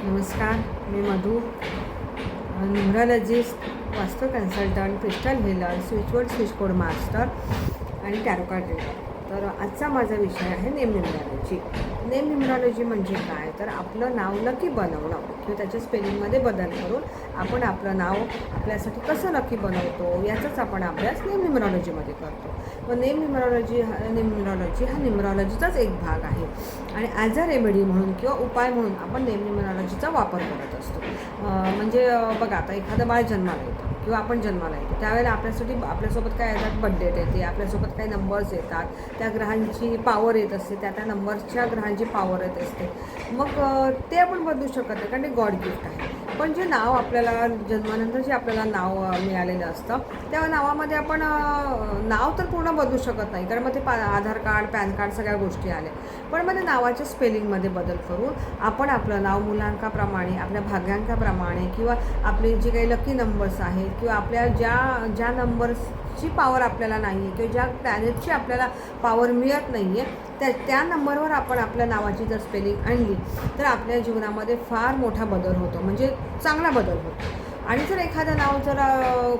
नमस्कार, मी Madhu, numerologist, Vastu consultant, crystal healer, switchword switch code master आणि tarot card reader. तर आजचा माझा विषय आहे नेम न्यूमरॉलॉजी. नेम न्यूमरॉलॉजी म्हणजे काय, तर आपलं नाव लकी बनवणं किंवा त्याच्या स्पेलिंगमध्ये बदल करून आपण आपलं नाव आपल्यासाठी कसं लकी बनवतो याचाच आपण अभ्यास नेम न्यूमरॉलॉजीमध्ये करतो. व नेम न्यूमरॉलॉजी हा न्यूमरॉलॉजीचाच एक भाग आहे आणि ॲज अ रेमेडी म्हणून किंवा उपाय म्हणून आपण नेम न्यूमरॉलॉजीचा वापर करत असतो. म्हणजे बघा, आता एखादं बाळ जन्माला येतं किंवा आपण जन्माला येतो त्यावेळेला आपल्यासोबत काय येतात, बड्डे येते, आपल्यासोबत काही नंबर्स येतात, त्या ग्रहांची पॉवर येत असते, त्या नंबर्सच्या ग्रहांची पॉवर येत असते. मग ते आपण बदलू शकत नाही कारण ते गॉड गिफ्ट आहे. पण जे नाव आपल्याला जन्मानंतर जे आपल्याला नाव मिळालेलं असतं त्या नावामध्ये आपण नाव तर पूर्ण बदलू शकत नाही कारण मग ते आधार कार्ड, पॅन कार्ड सगळ्या गोष्टी आल्या. पण मग ते नावाच्या स्पेलिंगमध्ये बदल करून आपण आपलं नाव मुलांकाप्रमाणे, आपल्या भाग्यांकाप्रमाणे किंवा आपले जे काही लकी नंबर्स आहेत किंवा आपल्या ज्या नंबर्सची पॉवर आपल्याला नाही आहे किंवा ज्या प्लॅनेटची आपल्याला पॉवर मिळत नाही आहे त्या नंबरवर आपण आपल्या नावाची जर स्पेलिंग आणली तर आपल्या जीवनामध्ये फार मोठा बदल होतो, म्हणजे चांगला बदल होतो. आणि जर एखादं नाव जर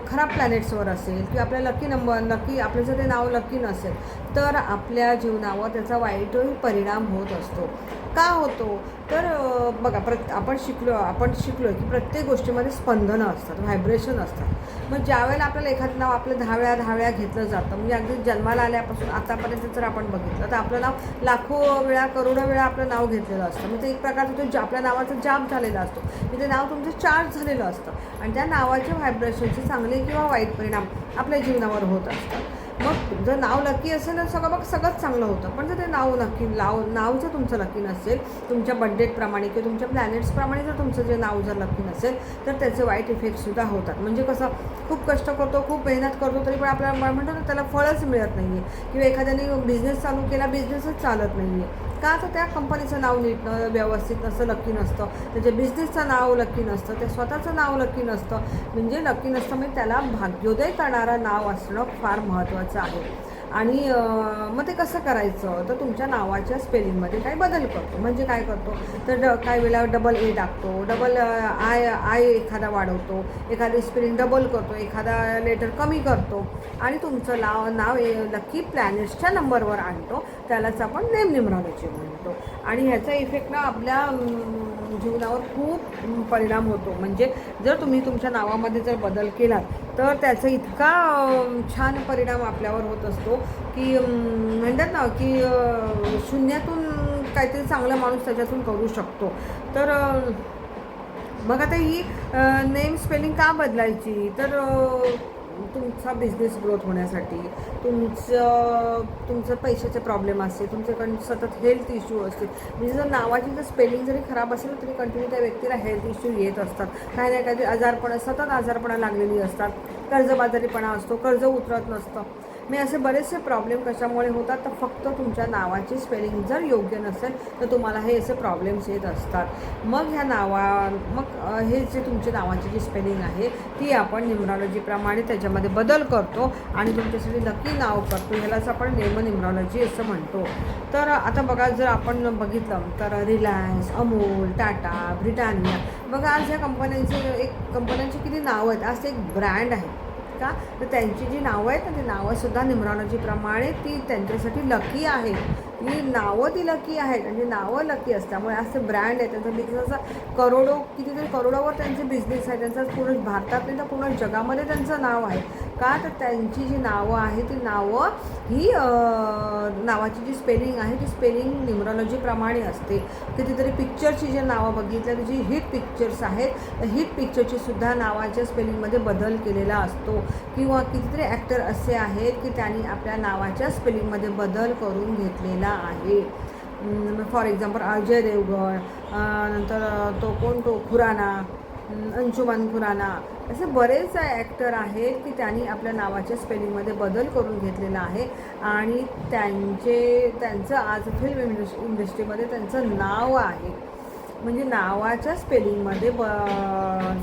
खराब प्लॅनेट्सवर असेल किंवा आपल्या आपलं जर ते नाव लकी नसेल तर आपल्या जीवनावर त्याचा वाईटही परिणाम होत असतो. का होतो तर बघा, आपण शिकलो की प्रत्येक गोष्टीमध्ये स्पंदनं असतात, व्हायब्रेशन असतात. मग ज्यावेळेला आपल्याला एखादं नाव आपलं 10 वेळा घेतलं जातं, म्हणजे अगदी जन्माला आल्यापासून आतापर्यंत जर आपण बघितलं तर आपलं नाव लाखो वेळा, करोडो वेळा आपलं नाव घेतलेलं असतं. म्हणजे एक प्रकारचं तो आपल्या नावाचा जाप झालेला असतो, म्हणजे ते नाव तुमचं चार्ज झालेलं असतं आणि त्या नावाच्या व्हायब्रेशनचे चांगले किंवा वाईट परिणाम आपल्या जीवनावर होत असतात. मग जर नाव लकी असेल तर सगळंच चांगलं होतं. पण जर ते नाव जर तुमचं लकी नसेल, तुमच्या बड्डेटप्रमाणे किंवा तुमच्या प्लॅनेट्सप्रमाणे जर तुमचं जे नाव जर लकी नसेल तर त्याचे वाईट इफेक्टसुद्धा होतात. म्हणजे कसं, खूप कष्ट करतो, खूप मेहनत करतो, तरी पण आपल्याला म्हणतो ना त्याला फळच मिळत नाही आहे. किंवा एखाद्याने बिझनेस चालू केला, बिझनेसच चालत नाही आहे. का तर त्या कंपनीचं नाव नीट व्यवस्थित नसतं, लकी नसतं, त्याच्या बिझनेसचं नाव लकी नसतं, ते स्वतःचं नाव लकी नसतं. म्हणजे लकी नसतं म्हणजे त्याला भाग्योदय करणारं नाव असणं फार महत्त्वाचं आहे. आणि मग ते कसं करायचं, तर तुमच्या नावाच्या स्पेलिंगमध्ये काही बदल करतो. म्हणजे काय करतो तर काही वेळेला डबल ए टाकतो, डबल आय एखादा वाढवतो, एखादी स्पेलिंग डबल करतो, एखादा लेटर कमी करतो आणि तुमचं नाव लकी प्लॅनेट्सच्या नंबरवर आणतो. त्यालाच आपण नेम न्यूमरॉलॉजी म्हणतो. आणि ह्याचा इफेक्ट ना आपल्या जीवनावर खूप परिणाम होतो. म्हणजे जर तुम्ही तुमच्या नावामध्ये जर बदल केलात तर त्याचा इतका छान परिणाम आपल्यावर होत असतो की म्हणतात ना की शून्यातून काहीतरी चांगला माणूस त्याच्यातून करू शकतो. तर मग आता ही नेम स्पेलिंग का बदलायची, तर तुमचा बिझनेस ग्रोथ होण्यासाठी, तुमचं पैशाचे प्रॉब्लेम असते, तुमच्याकडून सतत हेल्थ इश्यू असते. म्हणजे जर नावाची जर स्पेलिंग जरी खराब असेल तरी कंटिन्यू त्या व्यक्तीला हेल्थ इश्यू येत असतात. काही ना काही सतत आजारपणा लागलेली असतात, कर्जबाजारीपणा असतो, कर्ज उतरत नसतं. मी असे बरेचसे प्रॉब्लेम कशामुळे होतात, तर फक्त तुमच्या नावाची स्पेलिंग जर योग्य नसेल तर तुम्हाला हे असे प्रॉब्लेम्स येत असतात. मग हे जे तुमच्या नावाची जी स्पेलिंग आहे ती आपण न्यूमरॉलॉजीप्रमाणे त्याच्यामध्ये बदल करतो आणि तुमच्यासाठी लकी नाव करतो. ह्यालाच आपण नेम न्यूमरॉलॉजी असं म्हणतो. तर आता बघा, जर आपण बघितलं तर रिलायन्स, अमूल, टाटा, ब्रिटानिया, बघा आज ह्या कंपन्यांची किती नावं आहेत. आज ते एक ब्रँड आहे का, तर त्यांची जी नावं आहेत ना, ती नावंसुद्धा न्यूमरॉलॉजीप्रमाणे ती त्यांच्यासाठी लकी आहेत. ही नावं ती लकी आहेत आणि नावं लकी असल्यामुळे आज ते ब्रँड आहे. त्यांचा बिझनेसचा कितीतरी करोडोवर त्यांचे बिझनेस आहे. त्यांचा पूर्ण भारतात नाही तर पूर्ण जगामध्ये त्यांचं नाव आहे. का, तर त्यांची जी नावं आहे ती नावं ही नावाची जी स्पेलिंग आहे ती स्पेलिंग न्यूमरॉलॉजीप्रमाणे असते. कितीतरी पिक्चरची जी नावं बघितल्या, जी हिट पिक्चर्स आहेत, तर हिट पिक्चरची सुद्धा नावाच्या स्पेलिंगमध्ये बदल केलेला असतो. किंवा कितीतरी ॲक्टर असे आहेत की त्यांनी आपल्या नावाच्या स्पेलिंगमध्ये बदल करून घेतलेला आहे. फॉर एक्झाम्पल अजय देवगण, नंतर तो खुराना, अंशुमन खुराना, असे बरेच ॲक्टर आहेत की त्यांनी आपल्या नावाच्या स्पेलिंगमध्ये बदल करून घेतलेला आहे आणि त्यांचं आज फिल्म इंडस्ट्रीमध्ये त्यांचं नाव आहे. म्हणजे नावाच्या स्पेलिंगमध्ये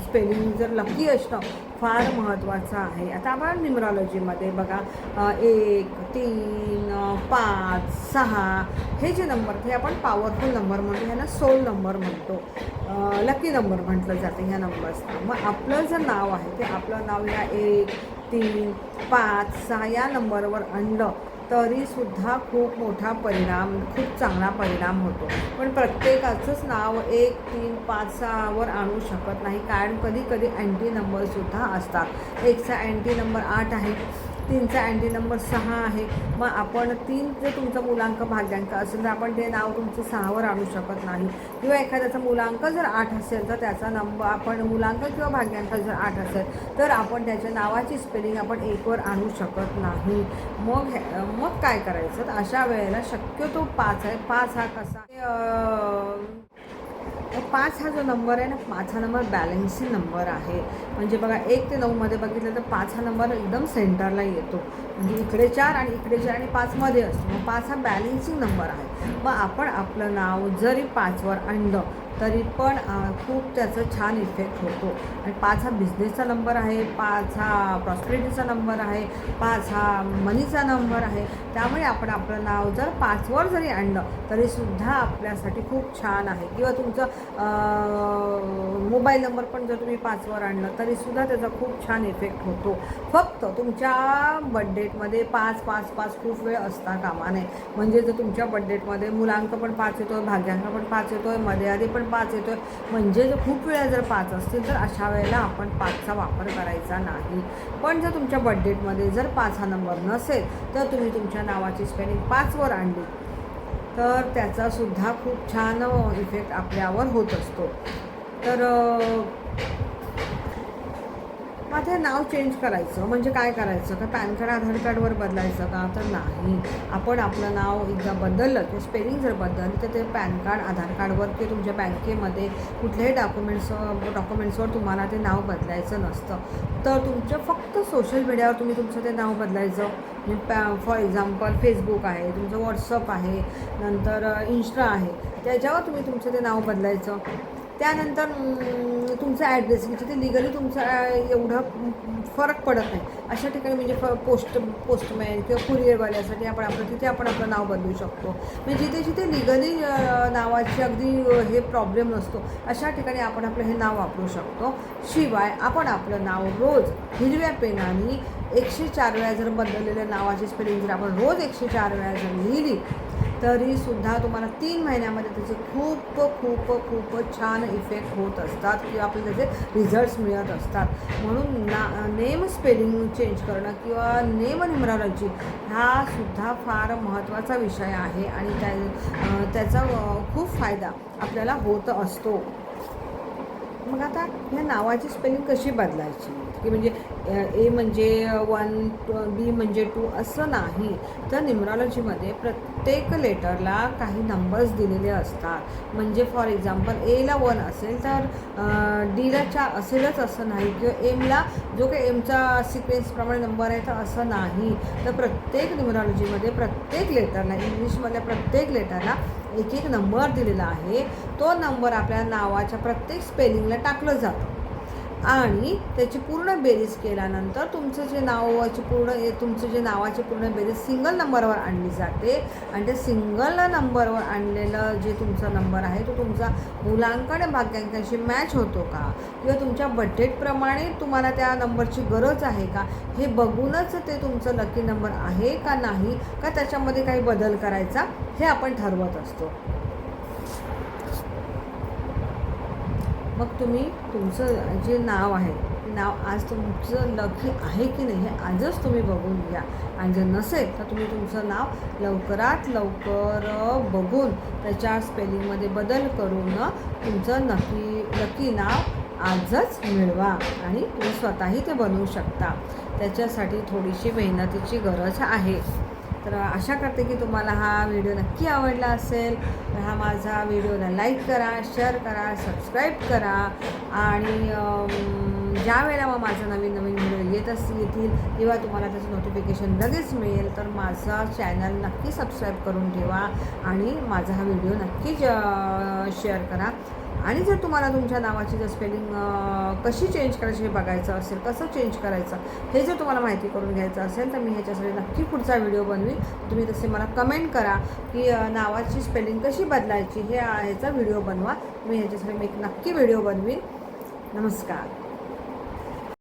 स्पेलिंग जर लकी असणं फार महत्त्वाचं आहे. आता आपण न्यूमरॉलॉजीमध्ये बघा 1, 3, 5, 6 हे जे नंबर हे आपण पॉवरफुल नंबर म्हणतो, ह्याला सोल नंबर म्हणतो, लकी नंबर म्हटलं जातं ह्या नंबर्सना. मग आपलं जर नाव आहे ते आपलं नाव या 1, 3, 5, 6 या नंबरवर आणलं तरीसुद्धा खूप मोठा परिणाम, खूप चांगला परिणाम होतो. पण प्रत्येकाचंच नाव 1, 3, 5, 6वर आणू शकत नाही, कारण कधी कधी अँटी नंबरसुद्धा असतात. 1चा अँटी नंबर 8 आहे, 3चा अँटी नंबर 6 आहे. मग आपण 3 जर तुमचा मुलांक भाग्यांक असेल तर आपण ते नाव तुमचं 6वर आणू शकत नाही. किंवा एखाद्याचा मुलांक जर 8 असेल तर त्याचा नंबर आपण मुलांक किंवा भाग्यांक जर 8 असेल तर आपण त्याच्या नावाची स्पेलिंग आपण 1वर आणू शकत नाही. मग काय करायचं, तर अशा वेळेला शक्यतो 5 आहे. 5 हा कसा 5 हा जो नंबर आहे ना, 5 हा नंबर बॅलन्सिंग नंबर आहे. म्हणजे बघा 1 ते 9मध्ये बघितलं तर 5 हा नंबर एकदम सेंटरला येतो. म्हणजे इकडे 4 आणि इकडे 4 आणि 5मध्ये असतो. मग 5 हा बॅलन्सिंग नंबर आहे. मग आपण आपलं नाव जरी 5वर आणलं तरी पण खूप त्याचं छान इफेक्ट होतो. आणि 5 हा बिझनेसचा नंबर आहे, 5 हा प्रॉस्पेरिटीचा नंबर आहे, 5 हा मनीचा नंबर आहे. त्यामुळे आपण आपलं नाव जर 5वर जरी आणलं तरीसुद्धा आपल्यासाठी खूप छान आहे. किंवा तुमचं मोबाईल नंबर पण जर तुम्ही 5वर आणलं तरीसुद्धा त्याचा खूप छान इफेक्ट होतो. फक्त तुमच्या बर्थडेटमध्ये 5, 5, 5 खूप वेळ असता कामा नये. म्हणजे जर तुमच्या बर्थडेटमध्ये मुलांक पण 5 येतो आहे, भाग्यांक पण 5 येतो आहे, मर्यादे पण 5 येतो आहे, म्हणजे जर खूप वेळा जर 5 असतील तर अशा वेळेला आपण 5चा वापर करायचा नाही. पण जर तुमच्या बर्थडेटमध्ये जर 5 हा नंबर नसेल तर तुम्ही तुमच्या नावाची स्पेलिंग 5वर आणली तर त्याचासुद्धा खूप छान इफेक्ट आपल्यावर होत असतो. तर माझं नाव चेंज करायचं म्हणजे काय करायचं, का पॅन कार्ड आधार कार्डवर बदलायचं का, तर नाही. आपण आपलं नाव एकदा बदललं किंवा स्पेलिंग जर बदलली तर ते पॅन कार्ड आधार कार्डवर किंवा तुमच्या बँकेमध्ये कुठल्याही डॉक्युमेंट्सवर तुम्हाला ते नाव बदलायचं नसतं. तर तुमच्या फक्त सोशल मीडियावर तुम्ही तुमचं ते नाव बदलायचं. म्हणजे फॉर एक्झाम्पल फेसबुक आहे, तुमचं व्हॉट्सअप आहे, नंतर इंस्टा आहे, त्याच्यावर तुम्ही तुमचं ते नाव बदलायचं. त्यानंतर तुमचा ॲड्रेस म्हणजे ते लिगली तुमचा एवढं फरक पडत नाही अशा ठिकाणी, म्हणजे पोस्टमॅन किंवा कुरिअरवाल्यासाठी आपण तिथे आपण आपलं नाव बदलू शकतो. म्हणजे जिथे जिथे लिगली नावाची अगदी हे प्रॉब्लेम नसतो अशा ठिकाणी आपण आपलं हे नाव वापरू शकतो. शिवाय आपण आपलं नाव रोज हिरव्या पेनाने 104 वेळा जर बदललेल्या नावाची स्पेलिंग जर आपण रोज 104 वेळा जर लिहिली तरीसुद्धा तुम्हाला 3 महिन्यामध्ये त्याचे खूप खूप खूप छान इफेक्ट होत असतात किंवा आपल्याला त्याचे रिझल्ट्स मिळत असतात. म्हणून नेम स्पेलिंग चेंज करणं किंवा नेम न्यूमरॉलॉजी हा सुद्धा फार महत्त्वाचा विषय आहे आणि त्याचा खूप फायदा आपल्याला होत असतो. मग आता ह्या नावाची स्पेलिंग कशी बदलायची, की म्हणजे ए म्हणजे 1, बी म्हणजे 2 असं नाही. तर न्यूमरॉलॉजीमध्ये प्रत्येक लेटरला काही नंबर्स दिलेले असतात. म्हणजे फॉर एक्झाम्पल एला 1 असेल तर डीला 4 असेलच असं नाही, किंवा एमला जो काही एमचा सिक्वेन्सप्रमाणे नंबर आहे तर असं नाही. तर प्रत्येक न्यूमरॉलॉजीमध्ये प्रत्येक लेटरला, इंग्लिशमधल्या प्रत्येक लेटरला एक एक नंबर दिलेला आहे. तो नंबर आपल्या नावाच्या प्रत्येक स्पेलिंगला टाकलं जातं आणि त्याची पूर्ण बेरीज केल्यानंतर तुमचं जे नावाची पूर्ण बेरीज सिंगल नंबरवर आणली जाते. आणि त्या सिंगल नंबरवर आणलेलं जे तुमचा नंबर आहे तो तुमचा मुलांक आणि भाग्यांकाशी मॅच होतो का, किंवा तुमच्या बजेटप्रमाणे तुम्हाला त्या नंबरची गरज आहे का, हे बघूनच ते तुमचं लकी नंबर आहे का नाही, का त्याच्यामध्ये काही बदल करायचा हे आपण ठरवत असतो. मग तुम्ही तुमचं जे नाव आहे नाव आज तुमचं लकी आहे की नाही हे आजच तुम्ही बघून घ्या. आणि जर नसेल तर तुम्ही तुमचं नाव लवकरात लवकर बघून त्याच्या स्पेलिंगमध्ये बदल करून तुमचं लकी नाव आजच मिळवा आणि तुम्ही स्वतःही ते बनवू शकता. त्याच्यासाठी थोडीशी मेहनतीची गरज आहे. तर आशा करते की तुम्हाला हा व्हिडिओ नक्की आवडला असेल. तर हा माझा व्हिडिओला लाईक करा, शेअर करा, सबस्क्राईब करा आणि ज्या वेळेला मग माझं नवीन व्हिडिओ येतील तेव्हा तुम्हाला त्याचं नोटिफिकेशन लगेच मिळेल. तर माझा चॅनल नक्की सबस्क्राईब करून ठेवा आणि माझा हा व्हिडिओ नक्की शेअर करा. आणि जर तुम्हाला तुमच्या नावाची जर स्पेलिंग कशी चेंज करायची हे बघायचं असेल, कसं चेंज करायचं हे जर तुम्हाला माहिती करून घ्यायचं असेल तर मी ह्याच्यासाठी नक्की पुढचा व्हिडिओ बनवीन. तुम्ही तसे मला कमेंट करा की नावाची स्पेलिंग कशी बदलायची ह्याचा व्हिडिओ बनवा. मी ह्याच्यासाठी एक नक्की व्हिडिओ बनवीन. नमस्कार.